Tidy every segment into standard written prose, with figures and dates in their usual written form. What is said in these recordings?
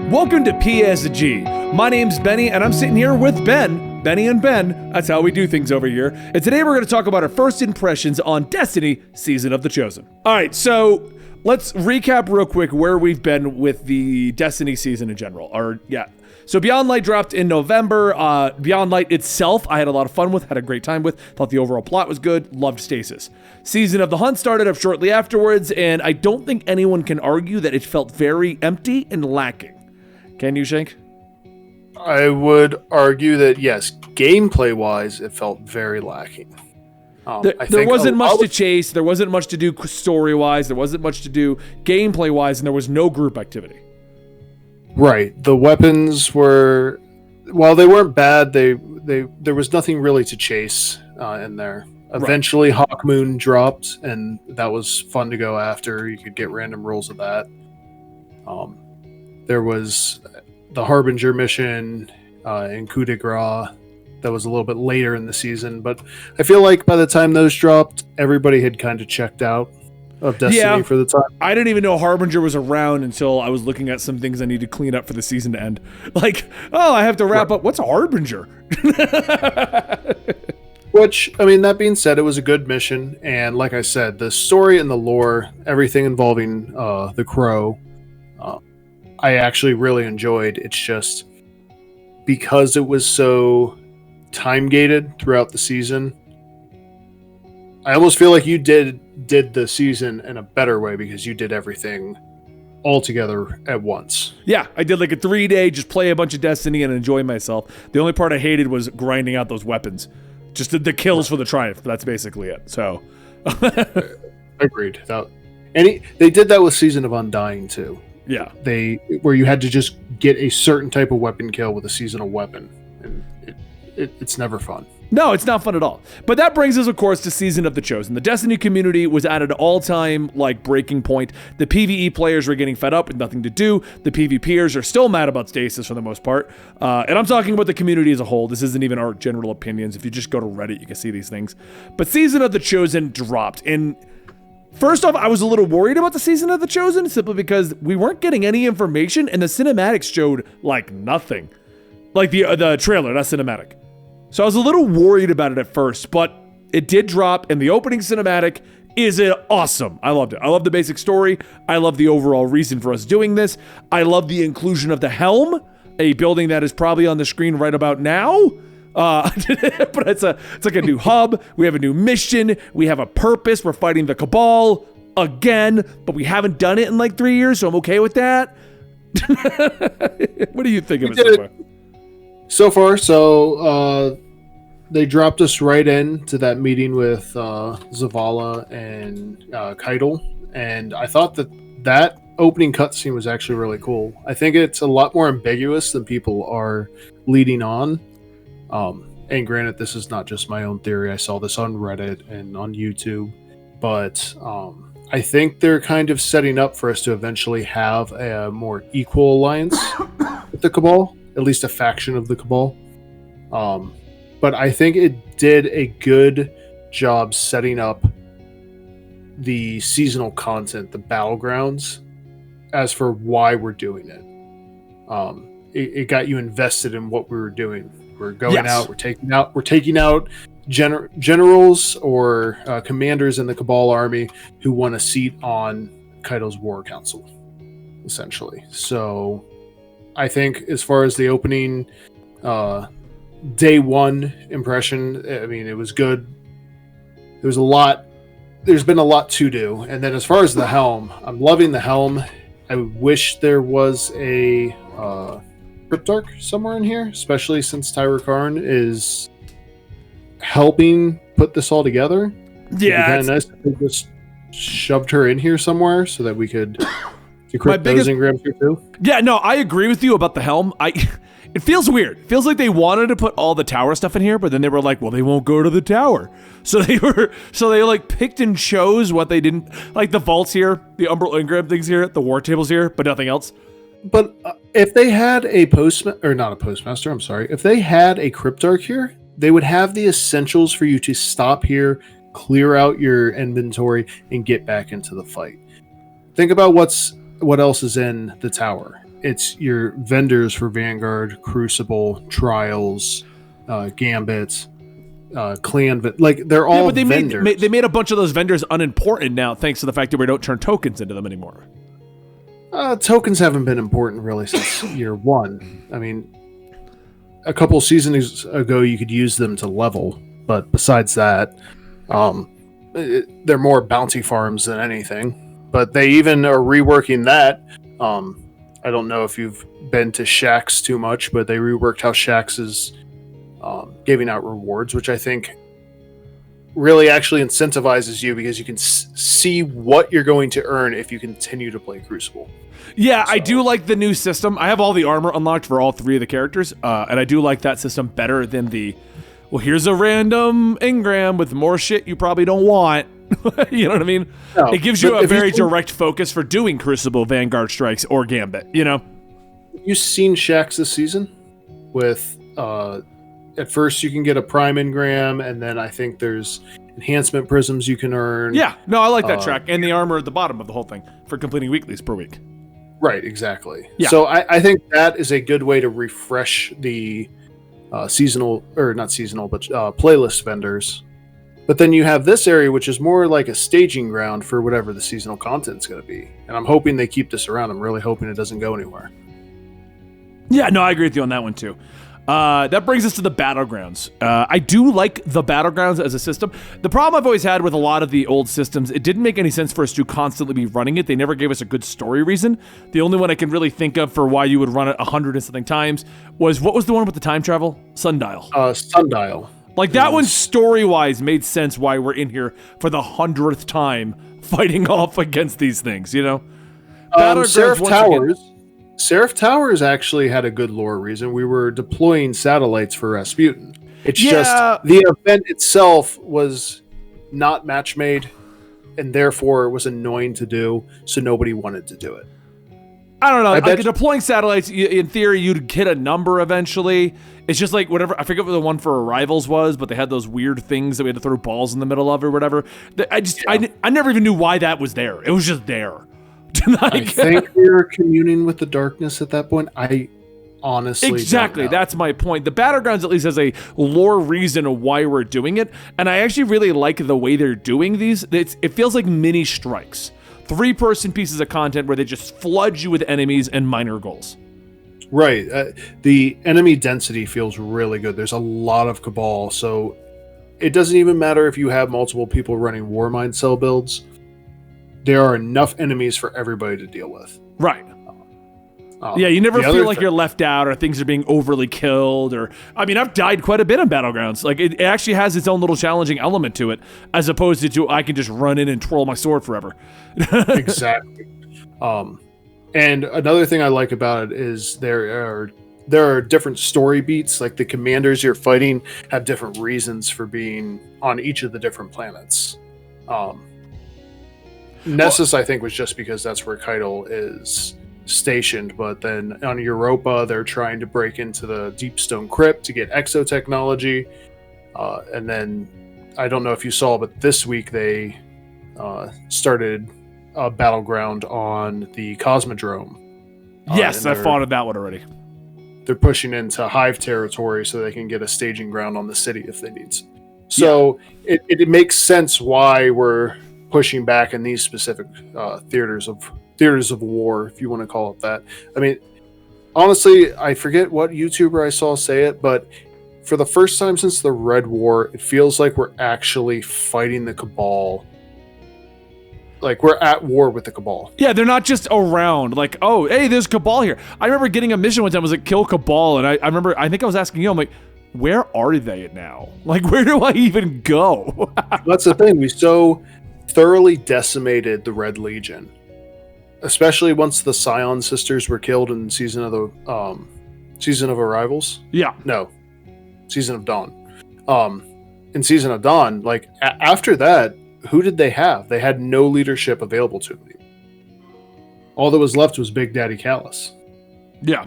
Welcome to PSG. My name's Benny, and I'm sitting here with Ben. Benny and Ben. That's how we do things over here. And today we're going to talk about our first impressions on Destiny Season of the Chosen. All right, so let's recap real quick where we've been with the Destiny season in general. So Beyond Light dropped in November. Beyond Light itself, I had a lot of fun with, had a great time with, thought the overall plot was good, loved Stasis. Season of the Hunt started up shortly afterwards, and I don't think anyone can argue that it felt very empty and lacking. Can you, Shank? I would argue that, yes, gameplay-wise, it felt very lacking. There wasn't much to chase, there wasn't much to do story-wise, there wasn't much to do gameplay-wise, and there was no group activity. Right. The weapons were, while they weren't bad, there was nothing really to chase in there. Eventually, right. Hawkmoon dropped, and that was fun to go after. You could get random rolls of that. There was the Harbinger mission in Coup de Grace that was a little bit later in the season, but I feel like by the time those dropped, everybody had kind of checked out of Destiny for the time. I didn't even know Harbinger was around until I was looking at some things I need to clean up for the season to end. Like, I have to wrap up. What's a Harbinger? Which, I mean, that being said, it was a good mission, and like I said, the story and the lore, everything involving the Crow, I actually really enjoyed. It's just because it was so time-gated throughout the season, I almost feel like you did the season in a better way because you did everything all together at once. Yeah, I did like a 3-day, just play a bunch of Destiny and enjoy myself. The only part I hated was grinding out those weapons. Just the kills for the Triumph. That's basically it. So, agreed. They did that with Season of Undying too. Yeah, where you had to just get a certain type of weapon kill with a seasonal weapon, and it's never fun. No, it's not fun at all. But that brings us, of course, to Season of the Chosen. The Destiny community was at an all-time breaking point. The PvE players were getting fed up with nothing to do. The PvPers are still mad about Stasis for the most part. And I'm talking about the community as a whole. This isn't even our general opinions. If you just go to Reddit, you can see these things. But Season of the Chosen dropped. And first off, I was a little worried about the Season of the Chosen simply because we weren't getting any information and the cinematics showed nothing. Like the trailer, not cinematic. So I was a little worried about it at first, but it did drop, and the opening cinematic is awesome. I loved it. I love the basic story. I love the overall reason for us doing this. I love the inclusion of the Helm, a building that is probably on the screen right about now. But it's like a new hub. We have a new mission. We have a purpose. We're fighting the Cabal again, but we haven't done it in 3 years, so I'm okay with that. What do you think of it so far? So far, they dropped us right into that meeting with Zavala and Keitel, and I thought that opening cutscene was actually really cool. I think it's a lot more ambiguous than people are leading on. And granted, this is not just my own theory. I saw this on Reddit and on YouTube, but I think they're kind of setting up for us to eventually have a more equal alliance with the Cabal. At least a faction of the Cabal. But I think it did a good job setting up the seasonal content, the Battlegrounds, as for why we're doing it. It got you invested in what we were doing. We're going out, we're taking out generals or commanders in the Cabal army who want a seat on Keitel's War Council, essentially. So I think as far as the opening day one impression, I mean, it was good. There's been a lot to do. And then as far as the Helm, I'm loving the Helm. I wish there was a Cryptarch somewhere in here, especially since Tyra Karn is helping put this all together. Yeah. It'd be kind of nice if they just shoved her in here somewhere so that we could decrypt those engrams here too. Yeah, no, I agree with you about the Helm. It feels weird. It feels like they wanted to put all the tower stuff in here, but then they were like, well, they won't go to the tower. So they picked and chose what they didn't, like the vaults here, the Umbral engram things here, the war tables here, but nothing else. But if they had if they had a Cryptarch here, they would have the essentials for you to stop here, clear out your inventory, and get back into the fight. Think about what's what else is in the tower? It's your vendors for Vanguard, Crucible, Trials, Gambit, Clan. Like they're all but they vendors. made a bunch of those vendors unimportant now, thanks to the fact that we don't turn tokens into them anymore. Tokens haven't been important really since year one. I mean, a couple seasons ago you could use them to level, but besides that, they're more bounty farms than anything. But they even are reworking that. I don't know if you've been to Shaxx too much, but they reworked how Shaxx is giving out rewards, which I think really actually incentivizes you because you can see what you're going to earn if you continue to play Crucible. Yeah, so. I do like the new system. I have all the armor unlocked for all 3 of the characters, and I do like that system better than the, well, here's a random engram with more shit you probably don't want. You know what I mean? No, it gives you a very direct focus for doing Crucible, Vanguard Strikes, or Gambit, you know? You've seen Shaxx this season with, at first you can get a Prime engram, and then I think there's enhancement prisms you can earn. Yeah, no, I like that track. And the armor at the bottom of the whole thing for completing weeklies per week. Right, exactly. Yeah. So I think that is a good way to refresh the seasonal, or not seasonal, but playlist vendors. But then you have this area, which is more like a staging ground for whatever the seasonal content's going to be. And I'm hoping they keep this around. I'm really hoping it doesn't go anywhere. Yeah, no, I agree with you on that one too. That brings us to the Battlegrounds. I do like the Battlegrounds as a system. The problem I've always had with a lot of the old systems, it didn't make any sense for us to constantly be running it. They never gave us a good story reason. The only one I can really think of for why you would run it 100 and something times was, what was the one with the time travel? Sundial. Sundial. Like that one story-wise made sense why we're in here for the 100th time fighting off against these things, you know? Seraph Towers actually had a good lore reason. We were deploying satellites for Rasputin. It's just the event itself was not match made, and therefore it was annoying to do, so nobody wanted to do it. I don't know. Deploying satellites, in theory, you'd hit a number eventually. It's just like whatever. I forget what the one for Arrivals was, but they had those weird things that we had to throw balls in the middle of or whatever. I never even knew why that was there. It was just there. I think we were communing with the darkness at that point. I honestly exactly don't know. That's my point. The Battlegrounds at least has a lore reason of why we're doing it, and I actually really like the way they're doing these. It feels like mini strikes. 3-person pieces of content where they just flood you with enemies and minor goals. Right. The enemy density feels really good. There's a lot of Cabal, so it doesn't even matter if you have multiple people running Warmind cell builds. There are enough enemies for everybody to deal with. Right. Yeah, you never feel like you're left out or things are being overly killed. Or I mean, I've died quite a bit on Battlegrounds. Like, it actually has its own little challenging element to it, as opposed to I can just run in and twirl my sword forever. Exactly. And another thing I like about it is there are different story beats. Like the commanders you're fighting have different reasons for being on each of the different planets. Nessus, I think, was just because that's where Keitel is stationed, but then on Europa they're trying to break into the Deepstone Crypt to get exo technology, and then I don't know if you saw, but this week they started a battleground on the Cosmodrome. Yes, I fought at that one already. They're pushing into Hive territory so they can get a staging ground on the city if they need. So yeah. It makes sense why we're pushing back in these specific theaters of war, if you want to call it that. I mean, honestly, I forget what YouTuber I saw say it, but for the first time since the Red War, it feels like we're actually fighting the Cabal. Like, we're at war with the Cabal. Yeah, they're not just around, like, oh, hey, there's Cabal here. I remember getting a mission one time, it was like, kill Cabal, and I think I was asking you, I'm like, where are they now? Like, where do I even go? That's the thing, we so thoroughly decimated the Red Legion. Especially once the Scion sisters were killed in Season of Arrivals. Yeah. No. Season of Dawn. In Season of Dawn, like, after that, who did they have? They had no leadership available to them. All that was left was Big Daddy Callus. Yeah.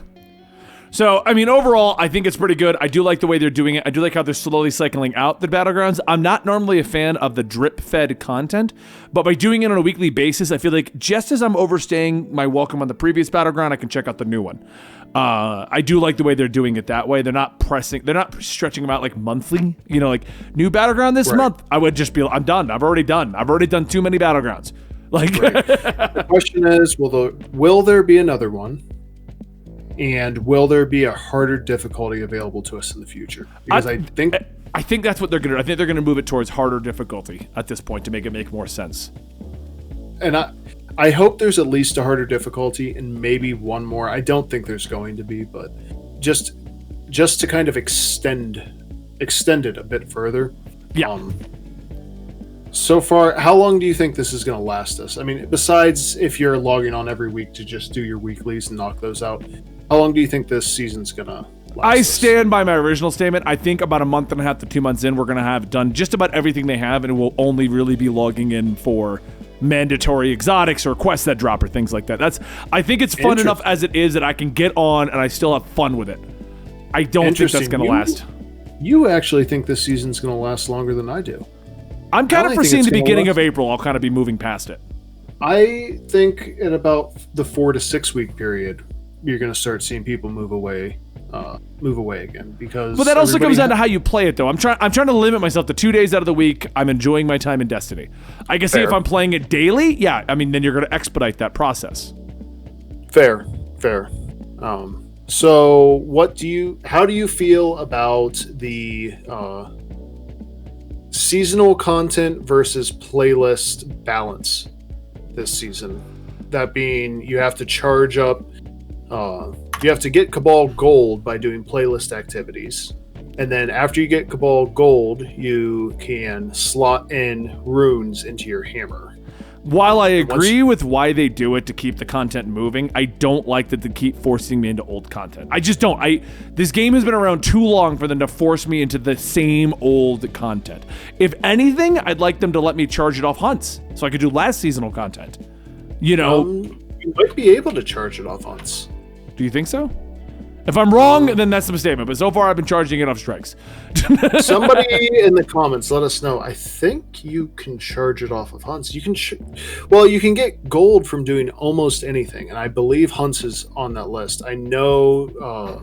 So, I mean, overall, I think it's pretty good. I do like the way they're doing it. I do like how they're slowly cycling out the Battlegrounds. I'm not normally a fan of the drip-fed content, but by doing it on a weekly basis, I feel like just as I'm overstaying my welcome on the previous Battleground, I can check out the new one. I do like the way they're doing it that way. They're not stretching them out like monthly. Like new Battleground this month. I would just be, I'm done. I've already done too many Battlegrounds. Like, the question is, will there be another one? And will there be a harder difficulty available to us in the future? Because I think that's what they're going to do. I think they're going to move it towards harder difficulty at this point to make it make more sense. And I hope there's at least a harder difficulty and maybe one more. I don't think there's going to be, but just to kind of extend it a bit further. Yeah. So far, how long do you think this is going to last us? I mean, besides if you're logging on every week to just do your weeklies and knock those out, how long do you think this season's going to last us? Stand by my original statement. I think about a month and a half to 2 months in, we're going to have done just about everything they have, and we'll only really be logging in for mandatory exotics or quests that drop or things like that. I think it's fun enough as it is that I can get on and I still have fun with it. I don't think that's going to last. You actually think this season's going to last longer than I do? I'm kind of foreseeing the beginning of April. I'll kind of be moving past it. I think in about the 4 to 6 week period, you're going to start seeing people move away again. Because but that also comes down to how you play it, though. I'm trying to limit myself to 2 days out of the week. I'm enjoying my time in Destiny. I can see if I'm playing it daily, yeah. I mean, then you're going to expedite that process. Fair. So, how do you feel about the seasonal content versus playlist balance this season? That being, you have to charge up, you have to get Cabal Gold by doing playlist activities. And then after you get Cabal Gold, you can slot in runes into your hammer. While I agree with why they do it to keep the content moving, I don't like that they keep forcing me into old content. I just don't. This game has been around too long for them to force me into the same old content. If anything, I'd like them to let me charge it off hunts so I could do last seasonal content. You might be able to charge it off hunts. Do you think so? If I'm wrong, then that's the statement. But so far, I've been charging it off strikes. Somebody in the comments, let us know. I think you can charge it off of hunts. You can, you can get gold from doing almost anything, and I believe hunts is on that list. I know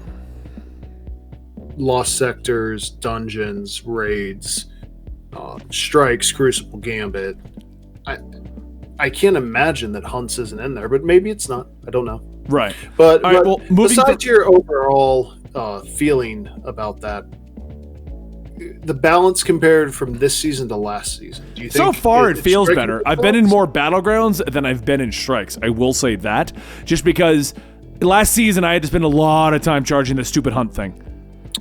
lost sectors, dungeons, raids, strikes, crucible, gambit. I can't imagine that hunts isn't in there, but maybe it's not. I don't know. Right. But, besides your overall feeling about that, the balance compared from this season to last season, do you think so far it feels better? I've been in more Battlegrounds than I've been in Strikes. I will say that, just because last season I had to spend a lot of time charging the stupid hunt thing.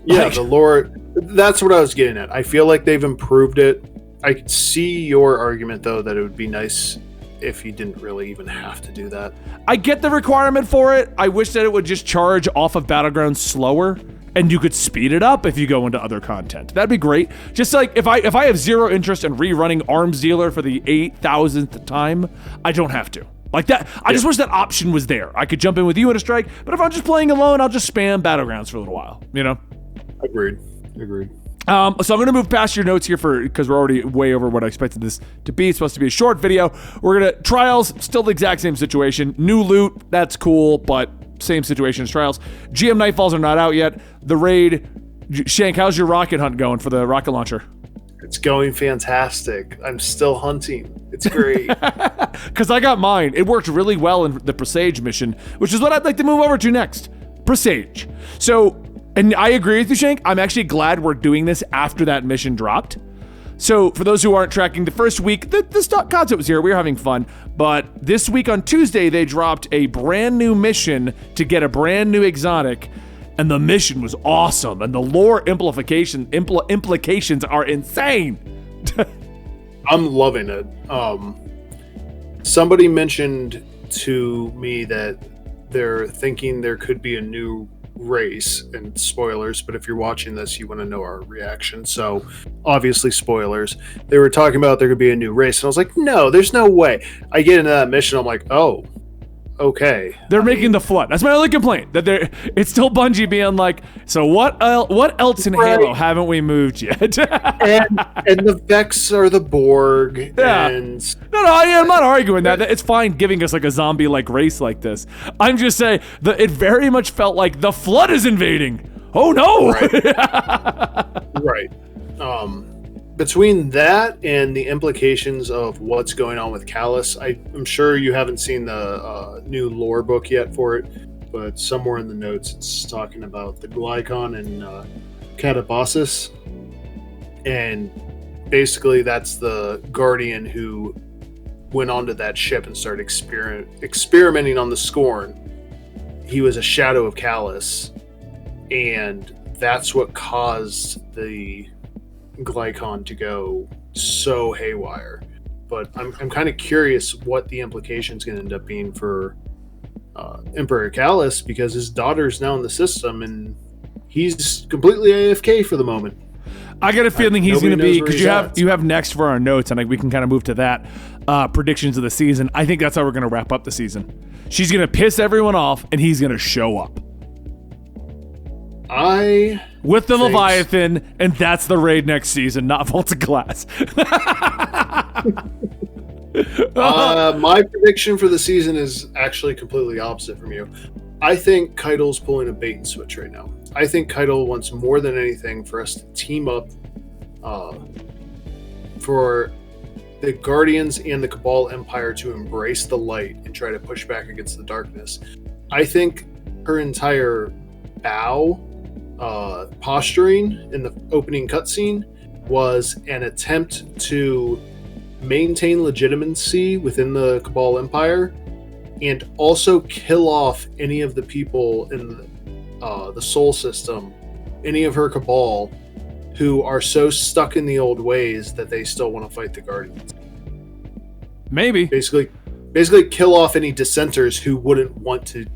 Yeah, the lore. That's what I was getting at. I feel like they've improved it. I see your argument, though, that it would be nice if you didn't really even have to do that. I get the requirement for it. I wish that it would just charge off of Battlegrounds slower, and you could speed it up if you go into other content. That'd be great. Just like if I have zero interest in rerunning Arms Dealer for the 8,000th time, I don't have to. Like that, I just wish that option was there. I could jump in with you in a strike, but if I'm just playing alone, I'll just spam Battlegrounds for a little while, Agreed. So I'm going to move past your notes here because we're already way over what I expected this to be. It's supposed to be a short video. We're going to Trials, still the exact same situation. New loot, that's cool, but same situation as Trials. GM Nightfalls are not out yet. The raid, Shank, how's your rocket hunt going for the rocket launcher? It's going fantastic. I'm still hunting. It's great. Because I got mine. It worked really well in the Presage mission, which is what I'd like to move over to next. Presage. So, and I agree with you, Shank. I'm actually glad we're doing this after that mission dropped. So for those who aren't tracking, the first week, the stock concept was here. We were having fun. But this week on Tuesday, they dropped a brand new mission to get a brand new exotic. And the mission was awesome. And the lore implications are insane. I'm loving it. Somebody mentioned to me that they're thinking there could be a new race, and spoilers, but if you're watching this, you want to know our reaction. So obviously spoilers. They were talking about there could be a new race, and I was like, no, there's no way. I get into that mission, I'm like, oh, okay. They're making the flood. That's my only complaint. It's still Bungie being like, so what else in Halo haven't we moved yet? and the Vex are the Borg. Yeah. And I'm not arguing that. It's fine giving us like a zombie like race like this. I'm just saying that it very much felt like the flood is invading. Oh no! Right. Between that and the implications of what's going on with Callus, I'm sure you haven't seen the new lore book yet for it, but somewhere in the notes it's talking about the Glykon and Catabasis, and basically that's the Guardian who went onto that ship and started experimenting on the Scorn. He was a shadow of Callus, and that's what caused the Glykon to go so haywire. But I'm kind of curious what the implications going to end up being for Emperor Callus, because his daughter's now in the system and he's completely AFK for the moment. I got a feeling he's going to be, because you have next for our notes, and we can kind of move to that predictions of the season. I think that's how we're going to wrap up the season. She's going to piss everyone off, and he's going to show up with the Leviathan, and that's the raid next season, not Vault of Glass. My prediction for the season is actually completely opposite from you. I think Keitel's pulling a bait and switch right now. I think Keitel wants more than anything for us to team up for the Guardians and the Cabal Empire to embrace the light and try to push back against the darkness. I think her entire bow posturing in the opening cutscene was an attempt to maintain legitimacy within the Cabal Empire and also kill off any of the people in the Sol system, any of her Cabal, who are so stuck in the old ways that they still want to fight the Guardians. Maybe. Basically kill off any dissenters who wouldn't want to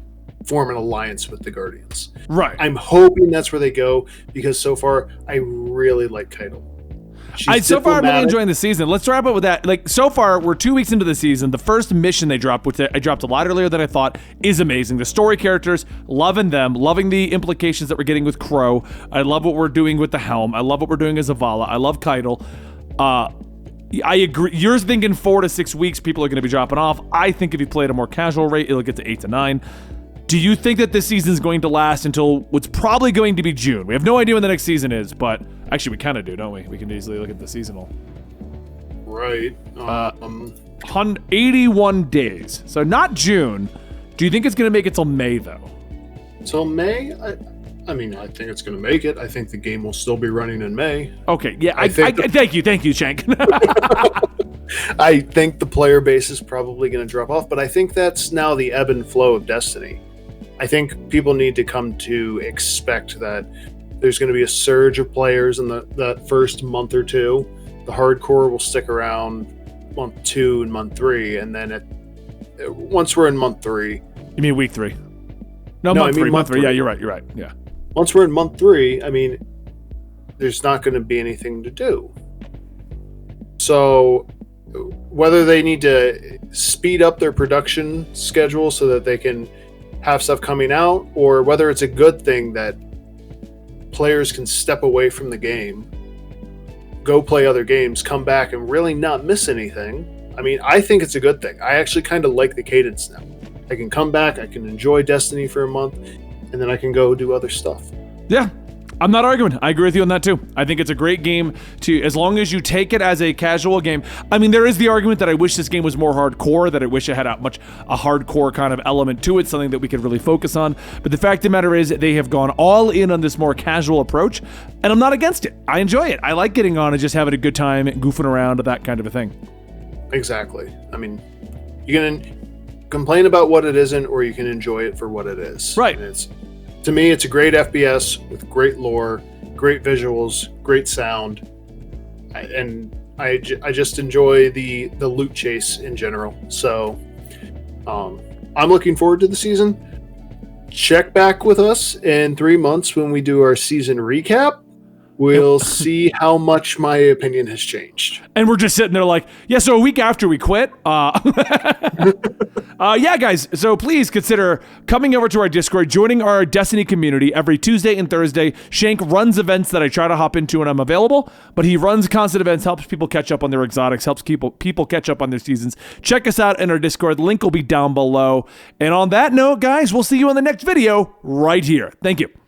form an alliance with the Guardians. Right. I'm hoping that's where they go, because so far I really like Keitel. So far, I'm really enjoying the season. Let's wrap up with that. Like, so far, we're 2 weeks into the season. The first mission they dropped, which I dropped a lot earlier than I thought, is amazing. The story characters, loving them, loving the implications that we're getting with Crow. I love what we're doing with the Helm. I love what we're doing as Zavala. I love Keitel. I agree. You're thinking 4 to 6 weeks, people are going to be dropping off. I think if you play at a more casual rate, it'll get to 8 to 9. Do you think that this season is going to last until what's probably going to be June? We have no idea when the next season is, but actually we kind of do, don't we? We can easily look at the seasonal. Right. 81 days. So not June. Do you think it's going to make it till May, though? Till May? I mean, I think it's going to make it. I think the game will still be running in May. Okay, yeah. Thank you, Shank. I think the player base is probably going to drop off, but I think that's now the ebb and flow of Destiny. I think people need to come to expect that there's going to be a surge of players in that first month or two. The hardcore will stick around month 2 and month 3, and then once we're in month 3. You mean week 3? No, month three. Yeah, you're right. Yeah. Once we're in month 3, I mean, there's not going to be anything to do. So whether they need to speed up their production schedule so that they can have stuff coming out, or whether it's a good thing that players can step away from the game, go play other games, come back and really not miss anything. I mean, I think it's a good thing. I actually kind of like the cadence now. I can come back, I can enjoy Destiny for a month, and then I can go do other stuff. Yeah. I'm not arguing. I agree with you on that too. I think it's a great game as long as you take it as a casual game. I mean, there is the argument that I wish this game was more hardcore, that I wish it had a hardcore kind of element to it, something that we could really focus on. But the fact of the matter is they have gone all in on this more casual approach, and I'm not against it. I enjoy it. I like getting on and just having a good time, goofing around, that kind of a thing. Exactly. I mean, you can complain about what it isn't, or you can enjoy it for what it is. Right. And to me, it's a great FPS with great lore, great visuals, great sound, and I just enjoy the loot chase in general. So I'm looking forward to the season. Check back with us in 3 months when we do our season recap. we'll see how much my opinion has changed. And we're just sitting there like, yeah, so a week after we quit. Yeah, guys, so please consider coming over to our Discord, joining our Destiny community every Tuesday and Thursday. Shank runs events that I try to hop into when I'm available, but he runs constant events, helps people catch up on their exotics, helps people catch up on their seasons. Check us out in our Discord. Link will be down below. And on that note, guys, we'll see you on the next video right here. Thank you.